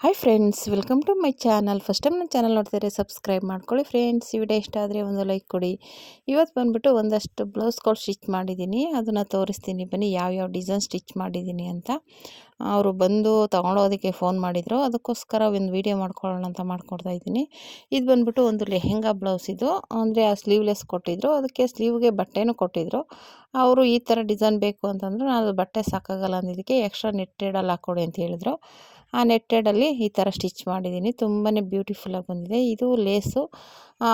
Hi friends, welcome to my channel. First time ನನ್ನ channel ನೋಡ್ತಿದ್ರೆ subscribe ಮಾಡ್ಕೊಳ್ಳಿ friends. ಈ ವಿಡಿಯೋ ಇಷ್ಟ ಆದರೆ ಒಂದು ಲೈಕ್ ಕೊಡಿ. ಇವತ್ತು ಬಂದುಬಿಟ್ಟು ಒಂದಷ್ಟು ಬ್ಲೌಸ್ಗಳು ಸ್ಟಿಚ್ ಮಾಡಿದ್ದೀನಿ, ಅದನ್ನು ತೋರಿಸ್ತೀನಿ ಬನ್ನಿ ಯಾವ್ಯಾವ ಡಿಸೈನ್ ಸ್ಟಿಚ್ ಮಾಡಿದ್ದೀನಿ ಅಂತ. ಅವರು ಬಂದು ತೊಗೊಂಡೋದಕ್ಕೆ ಫೋನ್ ಮಾಡಿದರು, ಅದಕ್ಕೋಸ್ಕರ ಒಂದು ವೀಡಿಯೋ ಮಾಡ್ಕೊಳ್ಳೋಣ ಅಂತ ಮಾಡ್ಕೊಡ್ತಾ ಇದ್ದೀನಿ. ಇದು ಬಂದುಬಿಟ್ಟು ಒಂದು ಲೆಹೆಂಗಾ ಬ್ಲೌಸ್. ಇದು ಅಂದರೆ ಆ ಸ್ಲೀವ್ಲೆಸ್ ಕೊಟ್ಟಿದ್ದರು, ಅದಕ್ಕೆ ಸ್ಲೀವ್ಗೆ ಬಟ್ಟೆನೂ ಕೊಟ್ಟಿದ್ದರು. ಅವರು ಈ ಥರ ಡಿಸೈನ್ ಬೇಕು ಅಂತಂದರು. ನಾನು ಬಟ್ಟೆ ಸಾಕಾಗಲ್ಲ ಅಂದಿದ್ದಕ್ಕೆ ಎಕ್ಸ್ಟ್ರಾ ನೆಟ್ಟೆಡಲ್ಲಿ ಹಾಕ್ಕೊಡಿ ಅಂತ ಹೇಳಿದರು. ಆ ನೆಟ್ಟೆಡಲ್ಲಿ ಈ ಥರ ಸ್ಟಿಚ್ ಮಾಡಿದ್ದೀನಿ. ತುಂಬಾ ಬ್ಯೂಟಿಫುಲ್ಲಾಗಿ ಬಂದಿದೆ. ಇದು ಲೇಸು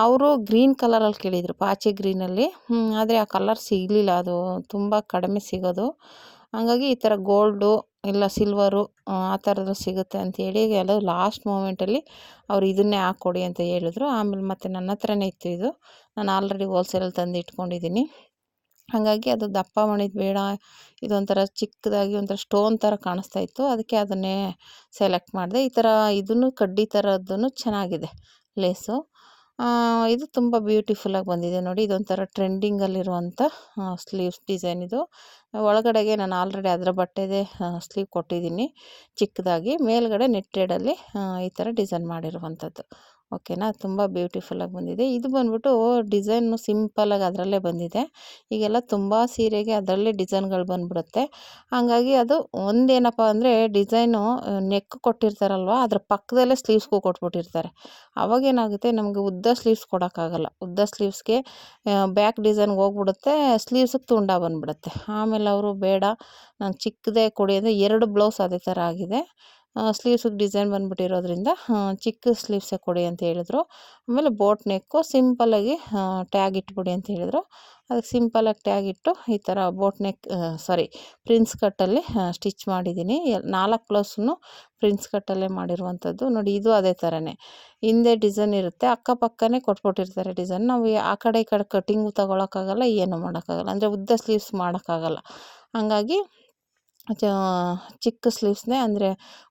ಅವರು ಗ್ರೀನ್ ಕಲರಲ್ಲಿ ಕೇಳಿದರು, ಪಾಚಿ ಗ್ರೀನಲ್ಲಿ. ಆದರೆ ಆ ಕಲರ್ ಸಿಗಲಿಲ್ಲ, ಅದು ತುಂಬ ಕಡಿಮೆ ಸಿಗೋದು. ಹಾಗಾಗಿ ಈ ಥರ ಗೋಲ್ಡು ಇಲ್ಲ ಸಿಲ್ವರು ಆ ಥರದ್ದು ಸಿಗುತ್ತೆ ಅಂಥೇಳಿ ಎಲ್ಲ ಲಾಸ್ಟ್ ಮೂಮೆಂಟಲ್ಲಿ ಅವ್ರು ಇದನ್ನೇ ಹಾಕ್ಕೊಡಿ ಅಂತ ಹೇಳಿದ್ರು. ಆಮೇಲೆ ಮತ್ತು ನನ್ನ ಹತ್ರನೇ ಇತ್ತು ಇದು, ನಾನು ಆಲ್ರೆಡಿ ಹೋಲ್ಸೇಲಲ್ಲಿ ತಂದು ಇಟ್ಕೊಂಡಿದ್ದೀನಿ. ಹಾಗಾಗಿ ಅದು ದಪ್ಪ ಮಾಡಿದ್ದು ಬೇಡ, ಇದೊಂಥರ ಚಿಕ್ಕದಾಗಿ ಒಂಥರ ಸ್ಟೋನ್ ಥರ ಕಾಣಿಸ್ತಾ ಇತ್ತು, ಅದಕ್ಕೆ ಅದನ್ನೇ ಸೆಲೆಕ್ಟ್ ಮಾಡಿದೆ. ಈ ಥರ ಇದನ್ನು ಕಡ್ಡಿ ಥರದ್ದೂ ಚೆನ್ನಾಗಿದೆ ಲೇಸು. ಇದು ತುಂಬ ಬ್ಯೂಟಿಫುಲ್ಲಾಗಿ ಬಂದಿದೆ ನೋಡಿ. ಇದೊಂಥರ ಟ್ರೆಂಡಿಂಗಲ್ಲಿರುವಂಥ ಸ್ಲೀವ್ಸ್ ಡಿಸೈನ್. ಇದು ಒಳಗಡೆಗೆ ನಾನು ಆಲ್ರೆಡಿ ಅದರ ಬಟ್ಟೆದೇ ಸ್ಲೀವ್ ಕೊಟ್ಟಿದ್ದೀನಿ ಚಿಕ್ಕದಾಗಿ. ಮೇಲ್ಗಡೆ ನೆಟ್ಟೆಡಲ್ಲಿ ಈ ಥರ ಡಿಸೈನ್ ಮಾಡಿರುವಂಥದ್ದು. ಓಕೆನಾ, ತುಂಬ ಬ್ಯೂಟಿಫುಲ್ಲಾಗಿ ಬಂದಿದೆ. ಇದು ಬಂದ್ಬಿಟ್ಟು ಡಿಸೈನು ಸಿಂಪಲ್ಲಾಗಿ ಅದರಲ್ಲೇ ಬಂದಿದೆ. ಈಗೆಲ್ಲ ತುಂಬ ಸೀರೆಗೆ ಅದರಲ್ಲೇ ಡಿಸೈನ್ಗಳು ಬಂದ್ಬಿಡುತ್ತೆ. ಹಾಗಾಗಿ ಅದು ಒಂದೇನಪ್ಪ ಅಂದರೆ ಡಿಸೈನು ನೆಕ್ ಕೊಟ್ಟಿರ್ತಾರಲ್ವ, ಅದ್ರ ಪಕ್ಕದಲ್ಲೇ ಸ್ಲೀವ್ಸ್ಗೂ ಕೊಟ್ಬಿಟ್ಟಿರ್ತಾರೆ. ಅವಾಗೇನಾಗುತ್ತೆ, ನಮಗೆ ಉದ್ದ ಸ್ಲೀವ್ಸ್ ಕೊಡೋಕ್ಕಾಗಲ್ಲ. ಉದ್ದ ಸ್ಲೀವ್ಸ್ಗೆ ಬ್ಯಾಕ್ ಡಿಸೈನ್ಗೆ ಹೋಗ್ಬಿಡುತ್ತೆ, ಸ್ಲೀವ್ಸಿಗೆ ತುಂಡ ಬಂದುಬಿಡುತ್ತೆ. ಆಮೇಲೆ ಅವರು ಬೇಡ, ನಂಗೆ ಚಿಕ್ಕದೇ ಕೊಡಿ ಅಂದರೆ 2 ಬ್ಲೌಸ್ ಅದೇ ಥರ ಆಗಿದೆ. ಸ್ಲೀವ್ಸಿಗೆ ಡಿಸೈನ್ ಬಂದುಬಿಟ್ಟಿರೋದ್ರಿಂದ ಚಿಕ್ಕ ಸ್ಲೀವ್ಸೇ ಕೊಡಿ ಅಂತ ಹೇಳಿದ್ರು. ಆಮೇಲೆ ಬೋಟ್ ನೆಕ್ಕು ಸಿಂಪಲ್ಲಾಗಿ ಟ್ಯಾಗ್ ಇಟ್ಬಿಡಿ ಅಂತ ಹೇಳಿದ್ರು. ಅದಕ್ಕೆ ಸಿಂಪಲ್ಲಾಗಿ ಟ್ಯಾಗ್ ಇಟ್ಟು ಈ ಥರ ಬೋಟ್ ನೆಕ್ ಪ್ರಿನ್ಸ್ ಕಟ್ಟಲ್ಲಿ ಸ್ಟಿಚ್ ಮಾಡಿದ್ದೀನಿ. 4 ಬ್ಲೌಸನ್ನು ಪ್ರಿನ್ಸ್ ಕಟ್ಟಲ್ಲೇ ಮಾಡಿರುವಂಥದ್ದು ನೋಡಿ. ಇದು ಅದೇ ಥರನೇ ಹಿಂದೆ ಡಿಸೈನ್ ಇರುತ್ತೆ, ಅಕ್ಕಪಕ್ಕನೇ ಕೊಟ್ಬಿಟ್ಟಿರ್ತಾರೆ ಡಿಸೈನ್. ನಾವು ಆ ಕಡೆ ಈ ಕಡೆ ಕಟ್ಟಿಂಗು ತೊಗೊಳಕ್ಕಾಗಲ್ಲ, ಏನೂ ಮಾಡೋಕ್ಕಾಗಲ್ಲ, ಅಂದರೆ ಉದ್ದ ಸ್ಲೀವ್ಸ್ ಮಾಡೋಕ್ಕಾಗಲ್ಲ. ಹಾಗಾಗಿ ಚಿಕ್ಕ ಸ್ಲೀವ್ಸ್ನೇ, ಅಂದರೆ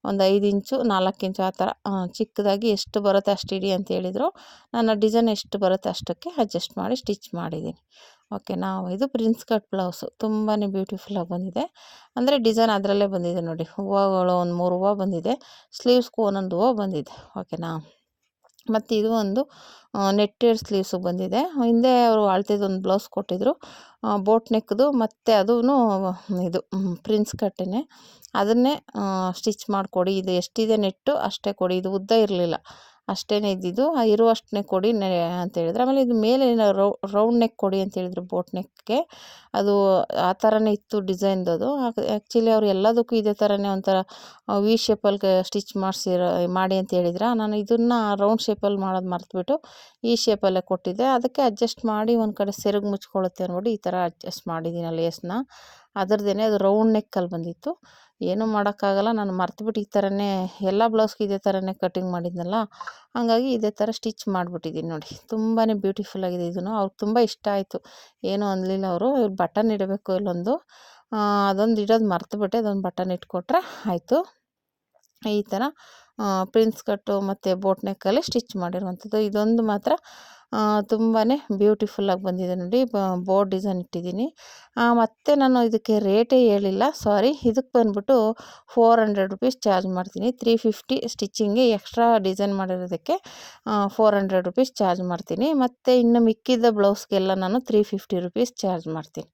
ಒಂದು 5 ಇಂಚು 4 ಇಂಚು ಆ ಥರ ಚಿಕ್ಕದಾಗಿ ಎಷ್ಟು ಬರುತ್ತೆ ಅಷ್ಟು ಇಡಿ ಅಂತ ಹೇಳಿದರು. ನನ್ನ ಡಿಸೈನ್ ಎಷ್ಟು ಬರುತ್ತೆ ಅಷ್ಟಕ್ಕೆ ಅಡ್ಜಸ್ಟ್ ಮಾಡಿ ಸ್ಟಿಚ್ ಮಾಡಿದ್ದೀನಿ. ಓಕೆನಾ, ಇದು ಪ್ರಿನ್ಸ್ ಕಟ್ ಬ್ಲೌಸು ತುಂಬಾ ಬ್ಯೂಟಿಫುಲ್ಲಾಗಿ ಬಂದಿದೆ. ಅಂದರೆ ಡಿಸೈನ್ ಅದರಲ್ಲೇ ಬಂದಿದೆ ನೋಡಿ. ಹೂವುಗಳು ಒಂದು 3 ಹೂವು ಬಂದಿದೆ, ಸ್ಲೀವ್ಸ್ಗೂ ಒಂದೊಂದು ಹೂವು ಬಂದಿದೆ. ಓಕೆನಾ, ಮತ್ತು ಇದು ಒಂದು ನೆಟ್ಟೆಡ್ ಸ್ಲೀವ್ಸು ಬಂದಿದೆ. ಹಿಂದೆ ಅವರು ಅಳತೆದೊಂದು ಬ್ಲೌಸ್ ಕೊಟ್ಟಿದ್ದರು, ಬೋಟ್ ನೆಕ್ದು, ಮತ್ತು ಅದೂ ಇದು ಪ್ರಿನ್ಸ್ ಕಟ್ಟೇ. ಅದನ್ನೇ ಸ್ಟಿಚ್ ಮಾಡಿಕೊಡಿ, ಇದು ಎಷ್ಟಿದೆ ನೆಟ್ಟು ಅಷ್ಟೇ ಕೊಡಿ, ಇದು ಉದ್ದ ಇರಲಿಲ್ಲ ಅಷ್ಟೇ ಇದ್ದಿದ್ದು, ಇರುವಷ್ಟನ್ನೇ ಕೊಡಿ ಅಂತ ಹೇಳಿದ್ರು. ಆಮೇಲೆ ಇದು ಮೇಲೆ ರೌಂಡ್ ನೆಕ್ ಕೊಡಿ ಅಂತ ಹೇಳಿದ್ರು ಬೋಟ್ ನೆಕ್ಗೆ. ಅದು ಆ ಥರನೇ ಇತ್ತು ಡಿಸೈನ್ದು. ಅದು ಆ್ಯಕ್ಚುಲಿ ಅವ್ರು ಎಲ್ಲದಕ್ಕೂ ಇದೇ ಥರನೇ ಒಂಥರ ವಿ ಶೇಪಲ್ಲಿ ಸ್ಟಿಚ್ ಮಾಡಿ ಅಂತ ಹೇಳಿದ್ರು. ನಾನು ಇದನ್ನು ರೌಂಡ್ ಶೇಪಲ್ಲಿ ಮಾಡೋದು ಮರೆತುಬಿಟ್ಟು ಈ ಶೇಪಲ್ಲೇ ಕೊಟ್ಟಿದ್ದೆ. ಅದಕ್ಕೆ ಅಡ್ಜಸ್ಟ್ ಮಾಡಿ ಒಂದು ಕಡೆ ಸೆರಗು ಮುಚ್ಕೊಳ್ಳುತ್ತೆ ನೋಡಿ, ಈ ಥರ ಅಡ್ಜಸ್ಟ್ ಮಾಡಿದ್ದೀನಿ ಲೇಸ್ನ. ಅದರದ್ದೇ ಅದು ರೌಂಡ್ ನೆಕ್ಕಲ್ಲಿ ಬಂದಿತ್ತು. ಏನೂ ಮಾಡೋಕ್ಕಾಗಲ್ಲ, ನಾನು ಮರೆತುಬಿಟ್ಟು ಈ ಥರನೇ ಎಲ್ಲ ಬ್ಲೌಸ್ಗೆ ಇದೇ ಥರನೇ ಕಟ್ಟಿಂಗ್ ಮಾಡಿದ್ನಲ್ಲ, ಹಾಗಾಗಿ ಇದೇ ಥರ ಸ್ಟಿಚ್ ಮಾಡಿಬಿಟ್ಟಿದ್ದೀನಿ ನೋಡಿ. ತುಂಬಾ ಬ್ಯೂಟಿಫುಲ್ಲಾಗಿದೆ. ಇದನ್ನು ಅವ್ರಿಗೆ ತುಂಬ ಇಷ್ಟ ಆಯಿತು, ಏನೂ ಅನ್ನಲಿಲ್ಲ ಅವರು. ಬಟನ್ ಇಡಬೇಕು ಇಲ್ಲೊಂದು, ಅದೊಂದು ಇಡೋದು ಮರೆತುಬಿಟ್ಟೆ, ಅದೊಂದು ಬಟನ್ ಇಟ್ಕೊಟ್ರೆ ಆಯಿತು. ಈ ಥರ ಪ್ರಿನ್ಸ್ ಕಟ್ಟು ಮತ್ತು ಬೋಟ್ ನೆಕ್ಕಲ್ಲಿ ಸ್ಟಿಚ್ ಮಾಡಿರುವಂಥದ್ದು. ಇದೊಂದು ಮಾತ್ರ ತುಂಬಾ ಬ್ಯೂಟಿಫುಲ್ಲಾಗಿ ಬಂದಿದೆ ನೋಡಿ. ಬೋರ್ಡ್ ಡಿಸೈನ್ ಇಟ್ಟಿದ್ದೀನಿ. ಮತ್ತು ನಾನು ಇದಕ್ಕೆ ರೇಟೇ ಹೇಳಿಲ್ಲ, ಸಾರಿ. ಇದಕ್ಕೆ ಬಂದ್ಬಿಟ್ಟು 400 ರುಪೀಸ್ ಚಾರ್ಜ್ ಮಾಡ್ತೀನಿ. 350 ಸ್ಟಿಚಿಂಗ್ಗೆ, ಎಕ್ಸ್ಟ್ರಾ ಡಿಸೈನ್ ಮಾಡಿರೋದಕ್ಕೆ 400 ರುಪೀಸ್ ಚಾರ್ಜ್ ಮಾಡ್ತೀನಿ. ಮತ್ತು ಇನ್ನು ಮಿಕ್ಕಿದ ಬ್ಲೌಸ್ಗೆಲ್ಲ ನಾನು 350 ರುಪೀಸ್ ಚಾರ್ಜ್ ಮಾಡ್ತೀನಿ.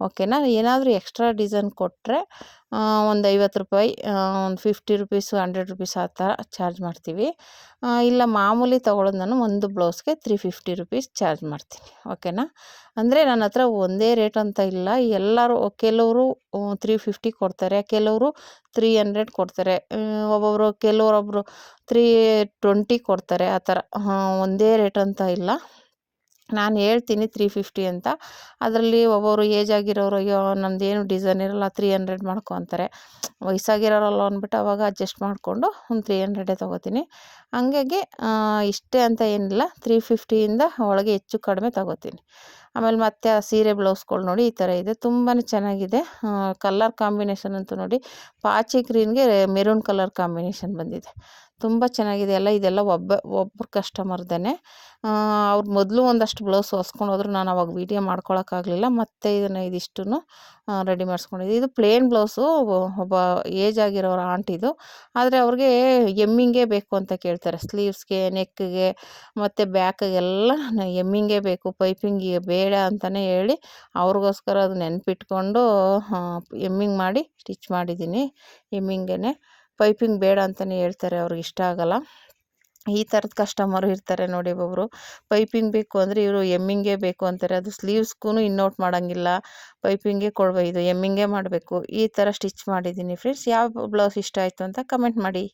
ಓಕೆನಾ, ಏನಾದರೂ ಎಕ್ಸ್ಟ್ರಾ ಡಿಸೈನ್ ಕೊಟ್ಟರೆ ಒಂದು 50 ರೂಪಾಯಿ, ಒಂದು 50 ರುಪೀಸು, 100 ರುಪೀಸ್ ಆ ಥರ ಚಾರ್ಜ್ ಮಾಡ್ತೀವಿ. ಇಲ್ಲ ಮಾಮೂಲಿ ತೊಗೊಳೋದು ನಾನು ಒಂದು ಬ್ಲೌಸ್ಗೆ 350 ರುಪೀಸ್ ಚಾರ್ಜ್ ಮಾಡ್ತೀನಿ. ಓಕೆನಾ, ಅಂದರೆ ನನ್ನ ಹತ್ರ ಒಂದೇ ರೇಟ್ ಅಂತ ಇಲ್ಲ. ಎಲ್ಲರೂ ಕೆಲವರು 350 ಕೊಡ್ತಾರೆ, ಕೆಲವರು 300 ಕೊಡ್ತಾರೆ, ಕೆಲವರೊಬ್ಬರು 320 ಕೊಡ್ತಾರೆ. ಆ ಥರ ಒಂದೇ ರೇಟ್ ಅಂತ ಇಲ್ಲ. ನಾನು ಹೇಳ್ತೀನಿ 350 ಅಂತ. ಅದರಲ್ಲಿ ಒಬ್ಬೊಬ್ರು ಏಜ್ ಆಗಿರೋರು, ಅಯ್ಯೋ ನಮ್ಮದೇನು ಡಿಸೈನ್ ಇರೋಲ್ಲ 300 ಮಾಡ್ಕೊ ಅಂತಾರೆ. ವಯಸ್ಸಾಗಿರೋರಲ್ಲ ಅಂದ್ಬಿಟ್ಟು ಅವಾಗ ಅಡ್ಜಸ್ಟ್ ಮಾಡಿಕೊಂಡು ಒಂದು 300 ತೊಗೋತೀನಿ. ಹಂಗಾಗಿ ಇಷ್ಟೇ ಅಂತ ಏನಿಲ್ಲ, 350ಇಂದ ಒಳಗೆ ಹೆಚ್ಚು ಕಡಿಮೆ ತೊಗೋತೀನಿ. ಆಮೇಲೆ ಮತ್ತೆ ಆ ಸೀರೆ ಬ್ಲೌಸ್ಗಳು ನೋಡಿ ಈ ಥರ ಇದೆ, ತುಂಬಾ ಚೆನ್ನಾಗಿದೆ. ಕಲರ್ ಕಾಂಬಿನೇಷನ್ ಅಂತೂ ನೋಡಿ, ಪಾಚಿ ಗ್ರೀನ್ಗೆ ಮೆರೂನ್ ಕಲರ್ ಕಾಂಬಿನೇಷನ್ ಬಂದಿದೆ. ತುಂಬ ಚೆನ್ನಾಗಿದೆ. ಇದೆಲ್ಲ ಒಬ್ಬರು ಕಸ್ಟಮರ್ದೇ. ಅವ್ರು ಮೊದಲು ಒಂದಷ್ಟು ಬ್ಲೌಸ್ ಹೊಸ್ಕೊಂಡು ಹೋದ್ರು, ನಾನು ಅವಾಗ ವೀಡಿಯೋ ಮಾಡ್ಕೊಳಕ್ಕಾಗಲಿಲ್ಲ. ಮತ್ತು ಇದಿಷ್ಟನ್ನು ರೆಡಿ ಮಾಡಿಸ್ಕೊಂಡಿದ್ದೆ. ಇದು ಪ್ಲೇನ್ ಬ್ಲೌಸು, ಒಬ್ಬ ಏಜ್ ಆಗಿರೋರ ಆಂಟಿದು. ಆದರೆ ಅವ್ರಿಗೆ ಎಮ್ಮಿಂಗೇ ಬೇಕು ಅಂತ ಕೇಳ್ತಾರೆ, ಸ್ಲೀವ್ಸ್ಗೆ, ನೆಕ್ಗೆ ಮತ್ತು ಬ್ಯಾಕಿಗೆಲ್ಲ ಎಮ್ಮಿಂಗೇ ಬೇಕು, ಪೈಪಿಂಗಿಗೆ ಬೇಡ ಅಂತಲೇ ಹೇಳಿ ಅವ್ರಿಗೋಸ್ಕರ ಅದು ನೆನಪಿಟ್ಕೊಂಡು ಎಮ್ಮಿಂಗ್ ಮಾಡಿ ಸ್ಟಿಚ್ ಮಾಡಿದ್ದೀನಿ. ಎಮ್ಮಿಂಗೇ, ಪೈಪಿಂಗ್ ಬೇಡ ಅಂತಲೇ ಹೇಳ್ತಾರೆ, ಅವ್ರಿಗೆ ಇಷ್ಟ ಆಗಲ್ಲ. ಈ ಥರದ ಕಸ್ಟಮರು ಇರ್ತಾರೆ ನೋಡಿ. ಒಬ್ಬೊಬ್ಬರು ಪೈಪಿಂಗ್ ಬೇಕು ಅಂದರೆ ಇವರು ಎಮ್ಮಿಂಗೇ ಬೇಕು ಅಂತಾರೆ. ಅದು ಸ್ಲೀವ್ಸ್ಗೂ ಇನ್ನೋಟ್ ಮಾಡೋಂಗಿಲ್ಲ, ಪೈಪಿಂಗೇ ಇದು ಎಮ್ಮಿಂಗೇ ಮಾಡಬೇಕು. ಈ ಥರ ಸ್ಟಿಚ್ ಮಾಡಿದ್ದೀನಿ ಫ್ರೆಂಡ್ಸ್. ಯಾವ ಬ್ಲೌಸ್ ಇಷ್ಟ ಆಯಿತು ಅಂತ ಕಮೆಂಟ್ ಮಾಡಿ.